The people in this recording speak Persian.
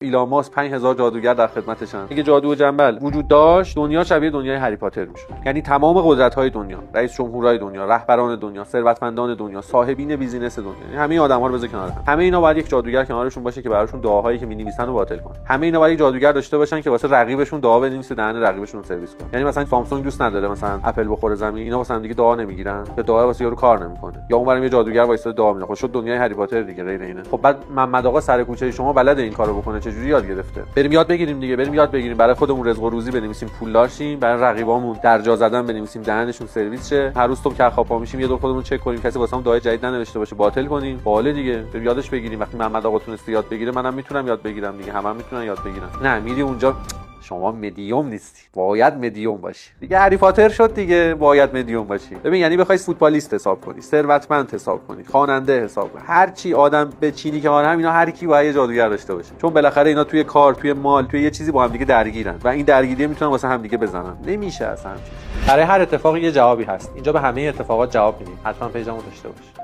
ایلان ماسک 5000 جادوگر در خدمتشن. اگه جادو و جنبل وجود داشت، دنیا شبیه دنیای هری پاتر میشد. یعنی تمام قدرت‌های دنیا، رئیس جمهورهای دنیا، رهبران دنیا، ثروتمندان دنیا، صاحبین بیزینس دنیا، یعنی همه آدم‌ها رو بذار کنار هم. همه اینا باید یک جادوگر کنارشون باشه که براشون دعاهایی که می‌نویسن رو باطل کنه. همه اینا باید یک جادوگر داشته باشن که واسه رقیبشون دعا بنویسه، دهن رقیبشون سرویس کنه. یعنی مثلا سامسونگ دوست نداره مثلا اپل بخوره زمین، اینا واسه هم دیگه دعا نمیگیرن که دعا واسه یارو کار نمیکنه. یا اونورم یه جادوگر وایساده دعا میکنه. خب شد دنیای هری پاتر دیگه، غیر اینه. خب بعد محمد آقا سر کوچه شما بلده این کارو بکنه، چه جوری یاد گرفته؟ بریم یاد بگیریم دیگه، بریم یاد بگیریم، برای خودمون رزق و روزی بنویسیم پولدار شیم، برای رقیبامون درجا زدن بنویسیم دهنشون سرویس شه. هر روز صبح که خواب پا میشیم یه دور خودمون چک کنیم کسی واسمون دعای جدید ننوشته باشه، باطل کنیم. باله دیگه، بریم یادش بگیریم. وقتی محمد آقا تونست یاد بگیره، منم میتونم یاد بگیرم دیگه، همه میتونن یاد بگیرن. نه میری اونجا شما مدیوم نیستی، باید مدیوم باشی دیگه. هری پاتر شد دیگه، باید مدیوم باشی. ببین یعنی بخوای فوتبالیست حساب کنی، ثروتمند حساب کنی، خواننده حساب کنی، هر چی آدم به چینی که آدم، اینا هر کی باید یه جادوگر داشته باشه، چون بالاخره اینا توی کار، توی مال، توی یه چیزی با هم دیگه درگیرن و این درگیری میتونن واسه هم دیگه بزنن. نمیشه اصلا. برای هر اتفاقی یه جوابی هست. اینجا به همه اتفاقات جواب میدیم. حتما پیجمو داشته باش.